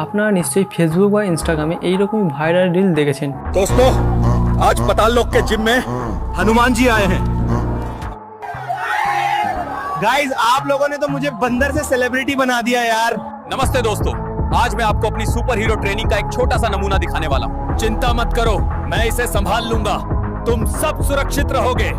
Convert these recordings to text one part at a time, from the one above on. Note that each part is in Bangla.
আপনারা নিশ্চয়ই ফেসবুক বা ইনস্টাগ্রামে এইরকম ভাইরাল রিল দেখেছেন। दोस्तों आज पताल लोक के जिम में हनुमान जी आए हैं। गाइस आप लोगों ने तो मुझे बंदर से सेलिब्रिटी बना दिया यार। नमस्ते दोस्तों, आज मैं आपको अपनी सुपर हीरो ट्रेनिंग का एक छोटा सा नमूना दिखाने वाला हूँ। चिंता मत करो, मैं इसे संभाल लूंगा, तुम सब सुरक्षित रहोगे।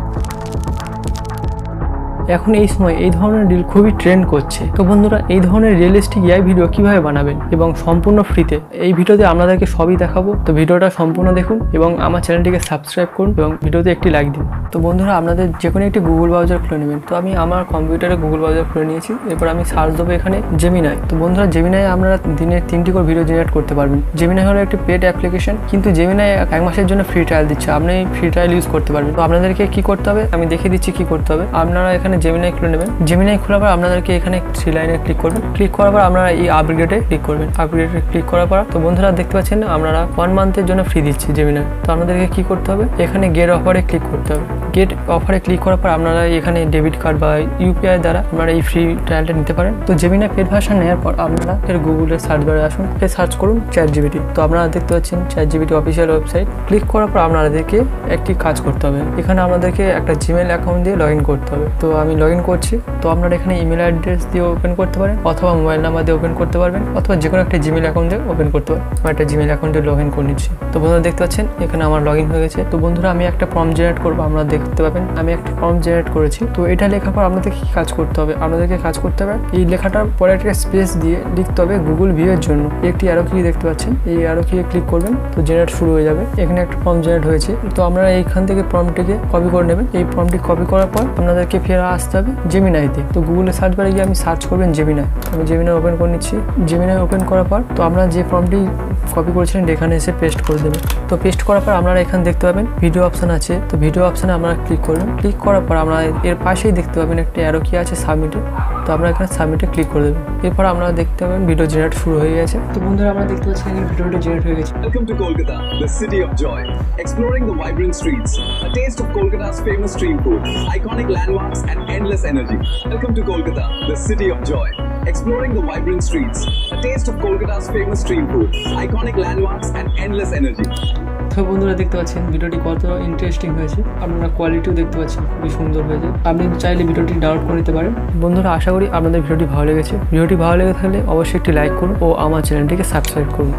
এখন এই সময় এই ধরনের রিল খুবই ট্রেন্ড করছে। তো বন্ধুরা, এই ধরনের রিয়েলিস্টিক এআই ভিডিও কিভাবে বানাবেন এবং সম্পূর্ণ ফ্রিতে, এই ভিডিওতে আপনাদেরকে সবই দেখাবো। তো ভিডিওটা সম্পূর্ণ দেখুন এবং আমার চ্যানেলটিকে সাবস্ক্রাইব করুন এবং ভিডিওতে একটি লাইক দিন। তো বন্ধুরা, আপনাদের যে কোনো একটি গুগল ব্রাউজার খুলে নেবেন। তো আমি আমার কম্পিউটারে গুগল ব্রাউজার খুলে নিয়েছি। এরপর আমি সার্চ দেবো এখানে জেমিনাই। তো বন্ধুরা, জেমিনাই আপনারা দিনে 3টি করে ভিডিও জেনারেট করতে পারবেন। জেমিনাই হলো একটি পেড অ্যাপ্লিকেশন, কিন্তু জেমিনাই 1 মাসের জন্য ফ্রি ট্রায়াল দিচ্ছে। আপনি ফ্রি ট্রায়াল ইউজ করতে পারবেন। তো আপনাদেরকে কি করতে হবে আমি দেখিয়ে দিচ্ছি কি করতে হবে। আপনারা এখানে জেমিনাই খুলে নেবেন। জেমিনাই খোলার পর আপনাদেরকে এখানে 3 লাইনে ক্লিক করবেন। ক্লিক করার পর আপনারা এই আপগ্রেডে ক্লিক করবেন। আপগ্রেডে ক্লিক করার পর তো বন্ধুরা দেখতে পাচ্ছেন আপনারা 1 মান্থের জন্য ফ্রি দিচ্ছি জেমিনাই। তো আপনাদেরকে কি করতে হবে, এখানে গেট অফারে ক্লিক করতে হবে। গেট অফারে ক্লিক করার পর আপনারা এখানে ডেবিট কার্ড বা ইউপিআই দ্বারা আপনারা এই ফ্রি ট্রায়ালটা নিতে পারেন। তো জেমিনাই পেড ভার্সন নেওয়ার পর আপনারা এর গুগলের সার্চ বারে আসুন, সার্চ করুন ChatGPT। তো আপনারা দেখতে পাচ্ছেন ChatGPT অফিসিয়াল ওয়েবসাইট। ক্লিক করার পর আপনাদেরকে একটি কাজ করতে হবে। এখানে আপনাদেরকে একটা জিমেল অ্যাকাউন্ট দিয়ে লগ ইন করতে হবে। তো আমি লগ ইন করছি। তো আপনারা এখানে ইমেল অ্যাড্রেস দিয়ে ওপেন করতে পারেন অথবা মোবাইল নাম্বার দিয়ে ওপেন করতে পারবেন অথবা যে কোনো একটা জিমেল অ্যাকাউন্ট দিয়ে ওপেন করতে পারেন। আমি একটা জিমেল অ্যাকাউন্টে লগ ইন করে নিচ্ছি। তো বন্ধুরা দেখতে পাচ্ছেন এখানে আমার লগ ইন হয়ে গেছে। তো বন্ধুরা, আমি একটা প্রম্পট জেনারেট করবো। আপনারা দেখতে পাবেন আমি একটা প্রম্পট জেনারেট করেছি। তো এটা লেখার পর আপনাদের কি কাজ করতে হবে, আপনাদেরকে কাজ করতে হবে এই লেখাটার পরে একটা স্পেস দিয়ে লিখতে হবে গুগল ভিউ এর জন্য। একটি অ্যারো কি দেখতে পাচ্ছেন, এই অ্যারো কি ক্লিক করবেন। তো জেনারেট শুরু হয়ে যাবে। এখানে একটা প্রম্পট জেনারেট হয়েছে। তো আপনারা এইখান থেকে প্রম্পটটিকে কপি করে নেবেন। এই প্রম্পটটি কপি করার পর আপনাদেরকে ফের আসতে হবে জেমিনাইতে। তো গুগলে সার্চ বারে গিয়ে আমি সার্চ করবেন জেমিনাই। আমি জেমিনাই ওপেন করে নিচ্ছি। জেমিনাই ওপেন করার পর তো আপনারা যে প্রম্পটটি কপি করেছিলেন এখানে এসে পেস্ট করে দেবেন। তো পেস্ট করার পর আপনারা এখানে দেখতে পাবেন ভিডিও অপশন আছে। তো ভিডিও অপশনে আপনারা ক্লিক করবেন। ক্লিক করার পর আপনারা এর পাশেই দেখতে পাবেন একটা অ্যারো কি আছে সাবমিটে। তো আপনারা এখানে সাবমিটে ক্লিক করে দেবেন। এরপর আপনারা দেখতে পাবেন ভিডিও জেনারেট শুরু হয়ে গেছে। তো বন্ধুরা, আমরা দেখতে পাচ্ছি এখানে ভিডিওটা জেনারেট হয়ে গেছে। Welcome to Kolkata, the city of joy. Exploring the vibrant streets, a taste of Kolkata's famous street food, iconic landmarks and endless energy. Welcome to Kolkata, the city of joy. Exploring the vibrant streets, a taste of Kolkata's famous street food, iconic landmarks and endless energy. তো বন্ধুরা দেখতে পাচ্ছেন ভিডিওটি কত ইন্টারেস্টিং হয়েছে। আপনারা কোয়ালিটিও দেখতে পাচ্ছেন খুবই সুন্দর হয়েছে। আপনি চাইলে ভিডিওটি ডাউনলোড করে নিতে পারেন। বন্ধুরা, আশা করি আপনাদের ভিডিওটি ভালো লেগেছে। ভিডিওটি ভালো লেগে থাকলে অবশ্যই একটি লাইক করুন ও আমার চ্যানেলটিকে সাবস্ক্রাইব করুন।